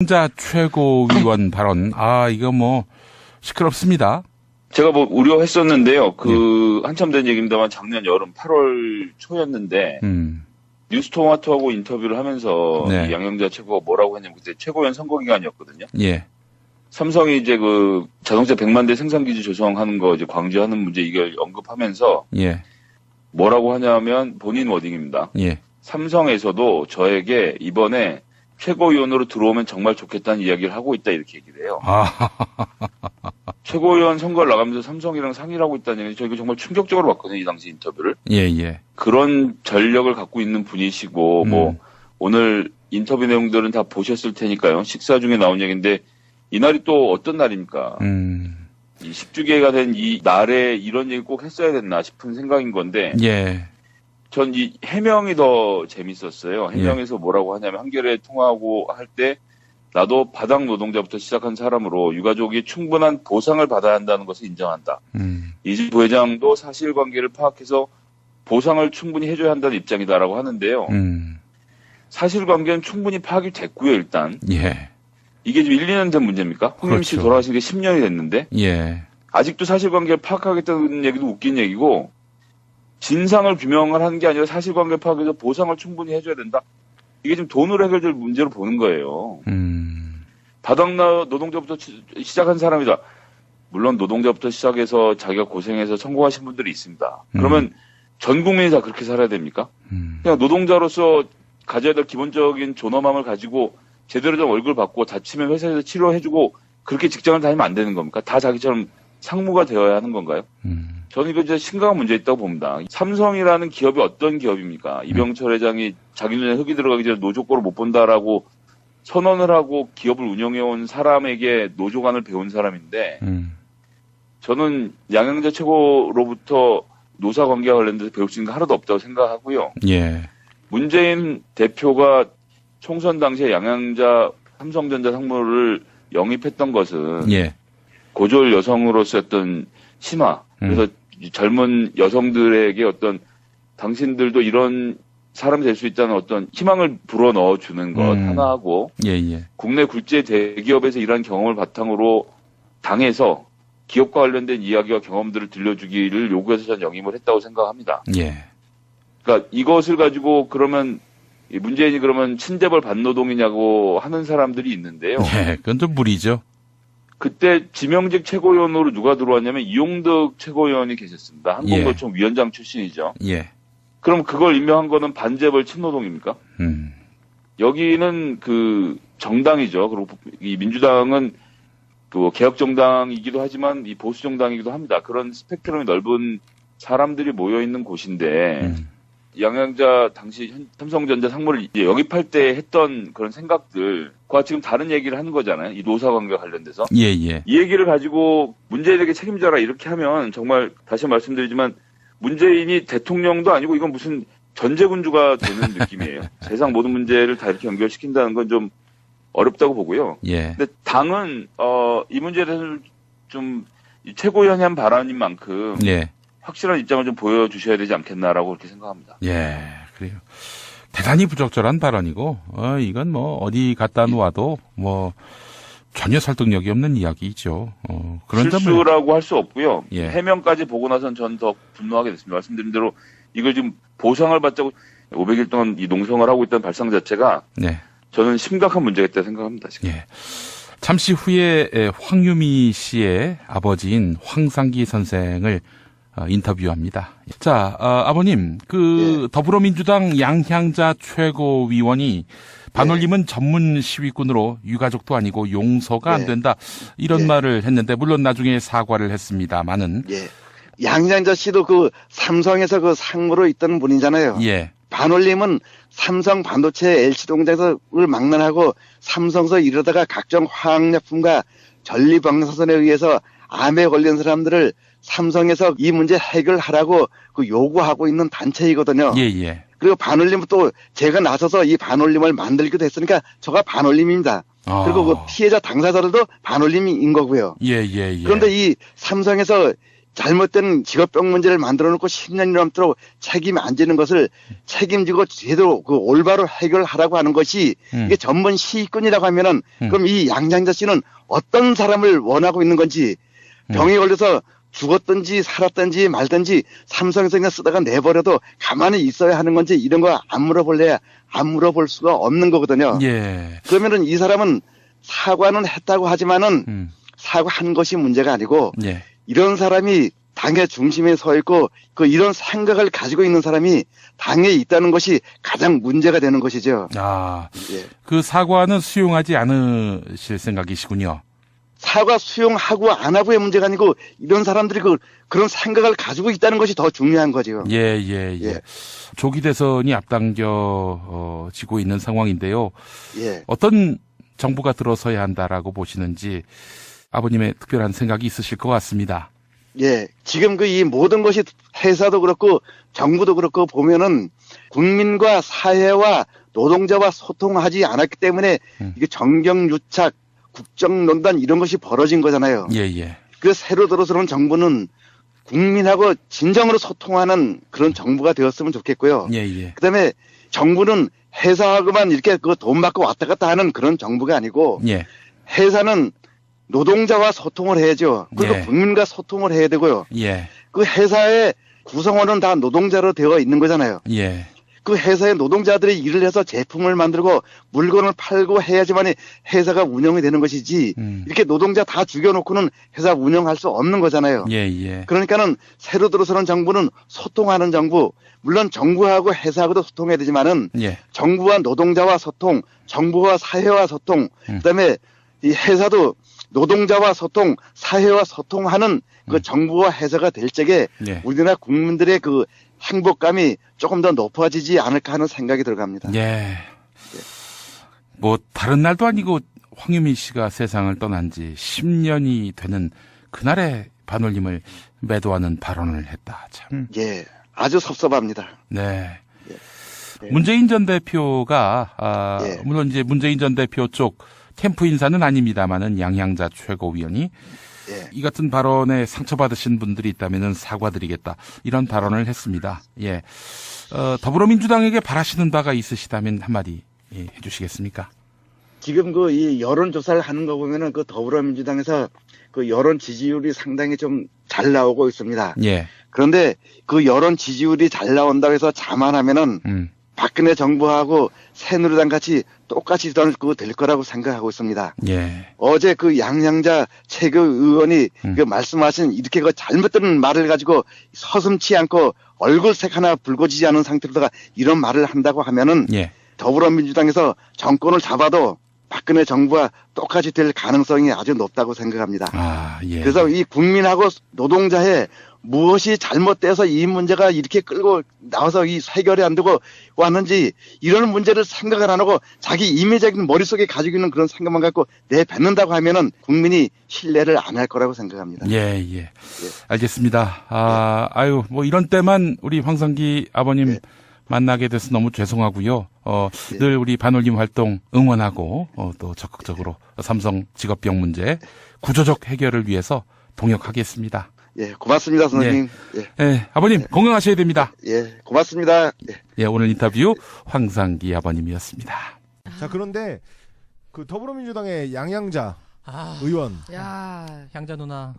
양자 최고위원 발언. 이거 뭐 시끄럽습니다. 제가 뭐 우려했었는데요. 한참 된 얘기입니다만 작년 여름 8월 초였는데 뉴스토마토하고 인터뷰를 하면서 네. 이 양영자 최고가 뭐라고 했냐면 그때 최고위원 선거 기간이었거든요. 예. 삼성이 이제 그 자동차 100만 대 생산 기준 조성하는 거 이제 광주하는 문제 이걸 언급하면서 예. 뭐라고 하냐면 본인 워딩입니다. 예. 삼성에서도 저에게 이번에 최고위원으로 들어오면 정말 좋겠다는 이야기를 하고 있다 이렇게 얘기를 해요. 최고위원 선거를 나가면서 삼성이랑 상의를 하고 있다는 얘기, 저 이거 정말 충격적으로 봤거든요, 이 당시 인터뷰를. 예. 그런 전력을 갖고 있는 분이시고, 뭐, 오늘 인터뷰 내용들은 다 보셨을 테니까요. 식사 중에 나온 얘기인데, 이날이 또 어떤 날입니까? 이 10주기가 된 이 날에 이런 얘기 꼭 했어야 됐나 싶은 생각인 건데, 예. 전 이 해명이 더 재밌었어요. 해명에서 뭐라고 하냐면, 한겨레 통화하고 할 때, 나도 바닥 노동자부터 시작한 사람으로 유가족이 충분한 보상을 받아야 한다는 것을 인정한다. 이지 부회장도 사실관계를 파악해서 보상을 충분히 해줘야 한다는 입장이다라고 하는데요. 사실관계는 충분히 파악이 됐고요, 일단. 예. 이게 지금 1, 2년 된 문제입니까? 홍림 씨 그렇죠. 돌아가신 게 10년이 됐는데. 예. 아직도 사실관계를 파악하겠다는 얘기도 웃긴 얘기고, 진상을 규명을 하는 게 아니라 사실관계를 파악해서 보상을 충분히 해줘야 된다. 이게 지금 돈으로 해결될 문제로 보는 거예요. 바닥 노동자부터 시작한 사람이다. 물론 노동자부터 시작해서 자기가 고생해서 성공하신 분들이 있습니다. 그러면 전 국민이 다 그렇게 살아야 됩니까? 그냥 노동자로서 가져야 될 기본적인 존엄함을 가지고 제대로 된 월급을 받고 다치면 회사에서 치료해주고 그렇게 직장을 다니면 안 되는 겁니까? 다 자기처럼 상무가 되어야 하는 건가요? 저는 이거 진짜 심각한 문제 있다고 봅니다. 삼성이라는 기업이 어떤 기업입니까? 이병철 회장이 자기 눈에 흙이 들어가기 전에 노조권을 못 본다라고 선언을 하고 기업을 운영해온 사람에게 노조관을 배운 사람인데 저는 양영자 최고로부터 노사관계와 관련돼서 배울 수 있는 게 하나도 없다고 생각하고요. 예. 문재인 대표가 총선 당시에 양영자 삼성전자 상무를 영입했던 것은 예. 고졸 여성으로서 어떤 심화, 그래서 젊은 여성들에게 어떤 당신들도 이런 사람이 될 수 있다는 어떤 희망을 불어넣어 주는 것 하나 하고 예. 국내 굴지의 대기업에서 일한 경험을 바탕으로 당에서 기업과 관련된 이야기와 경험들을 들려주기를 요구해서 저는 영입을 했다고 생각합니다. 예. 그러니까 이것을 가지고 그러면 문재인이 그러면 친재벌 반노동이냐고 하는 사람들이 있는데요. 예. 그건 좀 무리죠. 그때 지명직 최고위원으로 누가 들어왔냐면 이용덕 최고위원이 계셨습니다. 한국노총 위원장 출신이죠. 예. 그럼 그걸 임명한 거는 반재벌 친노동입니까? 여기는 그 정당이죠. 그리고 이 민주당은 그 개혁정당이기도 하지만 이 보수정당이기도 합니다. 그런 스펙트럼이 넓은 사람들이 모여 있는 곳인데 양영자 당시 삼성전자 상무를 이제 영입할 때 했던 그런 생각들과 지금 다른 얘기를 하는 거잖아요. 이 노사관계와 관련돼서. 예. 이 얘기를 가지고 문재인에게 책임져라 이렇게 하면 정말 다시 말씀드리지만 문재인이 대통령도 아니고 이건 무슨 전제군주가 되는 느낌이에요. 세상 모든 문제를 다 이렇게 연결시킨다는 건 좀 어렵다고 보고요. 예. 근데 당은 이 문제에 대해서 좀 최고위원이 한 발언인 만큼 예. 확실한 입장을 좀 보여주셔야 되지 않겠나라고 그렇게 생각합니다. 예. 그래요. 대단히 부적절한 발언이고, 이건 뭐 어디 갖다 놓아도 뭐 전혀 설득력이 없는 이야기죠. 그런 실수라고 할 수 없고요. 예. 해명까지 보고 나선 전 더 분노하게 됐습니다. 말씀드린 대로 이걸 지금 보상을 받자고 500일 동안 이 농성을 하고 있다는 발상 자체가 네. 저는 심각한 문제가 있다고 생각합니다. 지금. 예. 잠시 후에 황유미 씨의 아버지인 황상기 선생을 인터뷰합니다. 자, 아버님, 더불어민주당 양향자 최고위원이 반올림은 전문 시위꾼으로 유가족도 아니고 용서가 안 된다. 이런 말을 했는데, 물론 나중에 사과를 했습니다만은. 예. 양양자 씨도 그 삼성에서 그 상무로 있던 분이잖아요. 예. 반올림은 삼성 반도체 LC동장을 망라하고 삼성서 이러다가 각종 화학약품과 전리방사선에 의해서 암에 걸린 사람들을 삼성에서 이 문제 해결하라고 그 요구하고 있는 단체이거든요. 예. 그리고 반올림 또 제가 나서서 이 반올림을 만들기도 했으니까 저가 반올림입니다. 그리고 그 피해자 당사자들도 반올림인 거고요. 예. 그런데 이 삼성에서 잘못된 직업병 문제를 만들어 놓고 10년이 넘도록 책임 안 지는 것을 책임지고 제대로 그 올바로 해결하라고 하는 것이 이게 전문 시군이라고 하면은 그럼 이 양장자 씨는 어떤 사람을 원하고 있는 건지 병에 걸려서 죽었든지 살았든지 말든지 삼성에서 그냥 쓰다가 내버려도 가만히 있어야 하는 건지 이런 거 안 물어볼래야 안 물어볼 수가 없는 거거든요. 예. 그러면은 이 사람은 사과는 했다고 하지만은 사과한 것이 문제가 아니고 예. 이런 사람이 당의 중심에 서 있고 그 이런 생각을 가지고 있는 사람이 당에 있다는 것이 가장 문제가 되는 것이죠. 아, 예. 그 사과는 수용하지 않으실 생각이시군요. 사과 수용하고 안 하고의 문제가 아니고 이런 사람들이 그런 생각을 가지고 있다는 것이 더 중요한 거죠. 예. 예. 조기 대선이 앞당겨지고 있는 상황인데요. 예. 어떤 정부가 들어서야 한다라고 보시는지 아버님의 특별한 생각이 있으실 것 같습니다. 예. 지금 이 모든 것이 회사도 그렇고 정부도 그렇고 보면은 국민과 사회와 노동자와 소통하지 않았기 때문에 이게 정경유착, 국정농단 이런 것이 벌어진 거잖아요. 예. 그 새로 들어서는 정부는 국민하고 진정으로 소통하는 그런 정부가 되었으면 좋겠고요. 예. 그다음에 정부는 회사하고만 이렇게 돈 받고 왔다 갔다 하는 그런 정부가 아니고 예. 회사는 노동자와 소통을 해야죠. 그리고 예. 국민과 소통을 해야 되고요. 예. 그 회사의 구성원은 다 노동자로 되어 있는 거잖아요. 예. 그 회사의 노동자들이 일을 해서 제품을 만들고 물건을 팔고 해야지만 회사가 운영이 되는 것이지 이렇게 노동자 다 죽여놓고는 회사 운영할 수 없는 거잖아요. 예. 그러니까는 새로 들어서는 정부는 소통하는 정부, 물론 정부하고 회사하고도 소통해야 되지만은 예. 정부와 노동자와 소통, 정부와 사회와 소통, 그다음에 이 회사도 노동자와 소통, 사회와 소통하는 그 정부와 회사가 될 적에 예. 우리나라 국민들의 그 행복감이 조금 더 높아지지 않을까 하는 생각이 들어갑니다. 예. 뭐 다른 날도 아니고 황유민 씨가 세상을 떠난 지 10년이 되는 그날의 반올림을 매도하는 발언을 했다. 참. 예, 아주 섭섭합니다. 네. 예. 문재인 전 대표가 예. 물론 이제 문재인 전 대표 쪽 캠프 인사는 아닙니다만은 양양자 최고위원이 예. 이 같은 발언에 상처받으신 분들이 있다면은 사과드리겠다 이런 발언을 했습니다. 예. 더불어민주당에게 바라시는 바가 있으시다면 한마디 해주시겠습니까? 지금 이 여론조사를 하는 거 보면은 그 더불어민주당에서 그 여론 지지율이 상당히 좀 잘 나오고 있습니다. 예. 그런데 그 여론 지지율이 잘 나온다고 해서 자만하면은 박근혜 정부하고 새누리당 같이 똑같이 될 거라고 생각하고 있습니다. 예. 어제 그 양양자 최고 의원이 그 말씀하신 이렇게 그 잘못된 말을 가지고 서슴치 않고 얼굴색 하나 붉어지지 않은 상태로다가 이런 말을 한다고 하면은 예. 더불어민주당에서 정권을 잡아도 박근혜 정부와 똑같이 될 가능성이 아주 높다고 생각합니다. 아, 예. 그래서 이 국민하고 노동자의 무엇이 잘못돼서 이 문제가 이렇게 끌고 나와서 이 해결이 안 되고 왔는지 이런 문제를 생각을 안 하고 자기 임의적인 머릿속에 가지고 있는 그런 생각만 갖고 내뱉는다고 하면은 국민이 신뢰를 안 할 거라고 생각합니다. 예. 알겠습니다. 아유, 뭐 이런 때만 우리 황상기 아버님 예. 만나게 돼서 너무 죄송하고요. 예. 늘 우리 반올림 활동 응원하고 또 적극적으로 삼성 직업병 문제 구조적 해결을 위해서 동역하겠습니다. 예, 고맙습니다, 선생님. 예, 아버님 건강하셔야 됩니다. 예, 고맙습니다. 예, 오늘 인터뷰 황상기 아버님이었습니다. 자, 그런데 그 더불어민주당의 양양자 의원, 야, 향자 누나.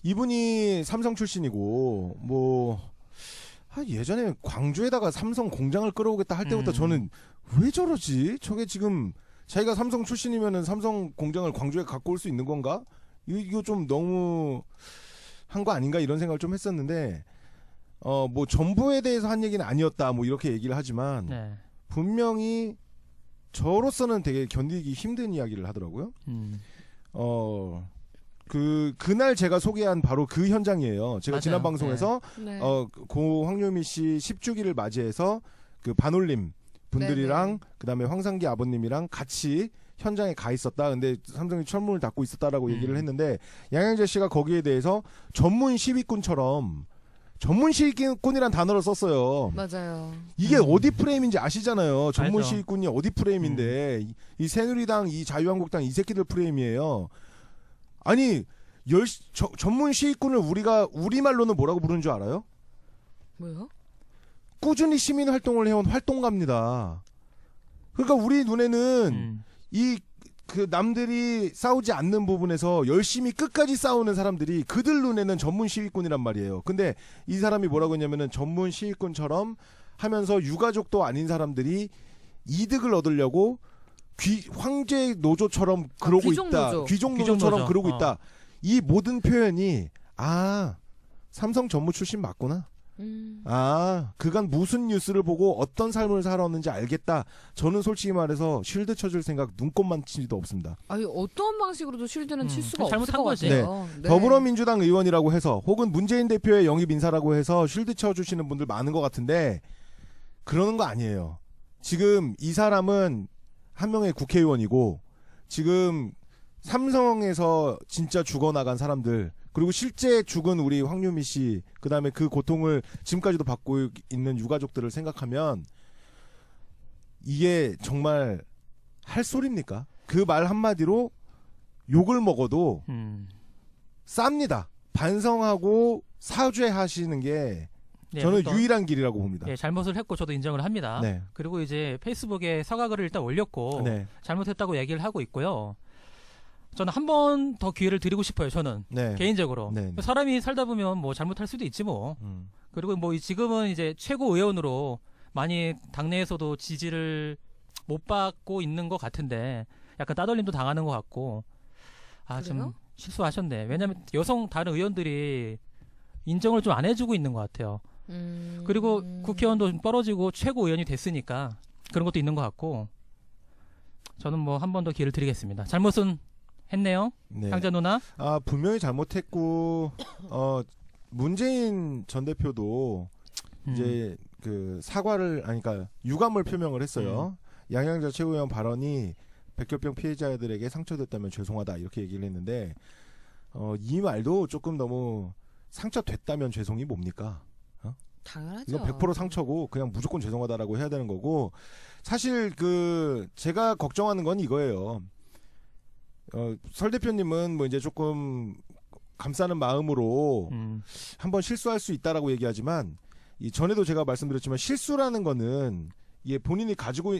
이분이 삼성 출신이고 예전에 광주에다가 삼성 공장을 끌어오겠다 할 때부터 저는 왜 저러지? 저게 지금 자기가 삼성 출신이면은 삼성 공장을 광주에 갖고 올 수 있는 건가? 이거 좀 너무 한 거 아닌가 이런 생각을 좀 했었는데 정부에 대해서 한 얘기는 아니었다 이렇게 얘기를 하지만 네. 분명히 저로서는 되게 견디기 힘든 이야기를 하더라고요. 그날 제가 소개한 바로 그 현장이에요. 제가 맞아요. 지난 방송에서 네. 고 황유미 씨 10주기를 맞이해서 그 반올림 분들이랑 네네. 그다음에 황상기 아버님이랑 같이 현장에 가 있었다. 근데 삼성이 철문을 닫고 있었다라고 얘기를 했는데 양양재 씨가 거기에 대해서 전문 시위꾼처럼 전문 시위꾼이란 단어를 썼어요. 맞아요. 이게 어디 프레임인지 아시잖아요. 전문 알죠. 시위꾼이 어디 프레임인데 이 새누리당, 이 자유한국당 이 새끼들 프레임이에요. 아니 전문 시위꾼을 우리가 우리말로는 뭐라고 부르는 줄 알아요? 뭐요? 꾸준히 시민 활동을 해온 활동가입니다. 그러니까 우리 눈에는 그 남들이 싸우지 않는 부분에서 열심히 끝까지 싸우는 사람들이 그들 눈에는 전문 시위꾼이란 말이에요. 근데 이 사람이 뭐라고 했냐면은 전문 시위꾼처럼 하면서 유가족도 아닌 사람들이 이득을 얻으려고 황제 노조처럼 그러고 귀족 있다. 노조. 귀족 귀족 노조처럼 노조. 그러고 있다. 이 모든 표현이 삼성 전무 출신 맞구나. 그간 무슨 뉴스를 보고 어떤 삶을 살았는지 알겠다. 저는 솔직히 말해서 쉴드 쳐줄 생각 눈꼽만치도 없습니다. 아니 어떤 방식으로도 쉴드는 칠 수가 없을 잘못한 것 거지. 같아요. 네. 더불어민주당 의원이라고 해서 혹은 문재인 대표의 영입 인사라고 해서 쉴드 쳐주시는 분들 많은 것 같은데 그러는 거 아니에요. 지금 이 사람은 한 명의 국회의원이고 지금 삼성에서 진짜 죽어나간 사람들 그리고 실제 죽은 우리 황유미 씨 그다음에 그 고통을 지금까지도 받고 있는 유가족들을 생각하면 이게 정말 할 소리입니까? 그 말 한마디로 욕을 먹어도 쌉니다. 반성하고 사죄하시는 게 저는 유일한 길이라고 봅니다. 예, 잘못을 했고 저도 인정을 합니다. 네. 그리고 이제 페이스북에 사과글을 일단 올렸고 네. 잘못했다고 얘기를 하고 있고요. 저는 한 번 더 기회를 드리고 싶어요. 저는 네. 개인적으로 네. 사람이 살다 보면 뭐 잘못할 수도 있지 뭐. 그리고 뭐 지금은 이제 최고 의원으로 많이 당내에서도 지지를 못 받고 있는 것 같은데 약간 따돌림도 당하는 것 같고 좀 그래요? 실수하셨네. 왜냐하면 여성 다른 의원들이 인정을 좀 안 해주고 있는 것 같아요. 그리고 국회의원도 좀 떨어지고 최고 의원이 됐으니까 그런 것도 있는 것 같고 저는 뭐 한 번 더 기회를 드리겠습니다. 잘못은 했네요. 네. 향자 누나. 분명히 잘못했고 문재인 전 대표도 이제 그 사과를 그러니까 유감을 표명을 했어요. 양양자 최고위원 발언이 백혈병 피해자들에게 상처됐다면 죄송하다 이렇게 얘기를 했는데 이 말도 조금 너무 상처됐다면 죄송이 뭡니까? 당연하죠. 이건 100% 상처고 그냥 무조건 죄송하다라고 해야 되는 거고 사실 제가 걱정하는 건 이거예요. 설 대표님은 뭐 이제 조금 감싸는 마음으로 한번 실수할 수 있다라고 얘기하지만 전에도 제가 말씀드렸지만 실수라는 거는 이게 본인이 가지고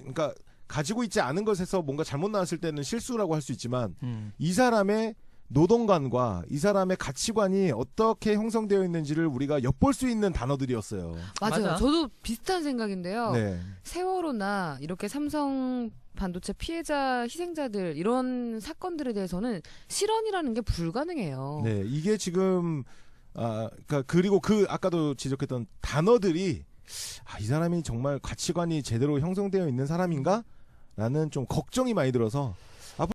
있지 않은 것에서 뭔가 잘못 나왔을 때는 실수라고 할 수 있지만 이 사람의 노동관과 이 사람의 가치관이 어떻게 형성되어 있는지를 우리가 엿볼 수 있는 단어들이었어요. 맞아요. 맞아. 저도 비슷한 생각인데요. 네. 세월호나 이렇게 삼성 반도체 피해자 희생자들 이런 사건들에 대해서는 실언이라는 게 불가능해요. 네, 이게 지금 그리고 아까도 지적했던 단어들이 이 사람이 정말 가치관이 제대로 형성되어 있는 사람인가? 라는 좀 걱정이 많이 들어서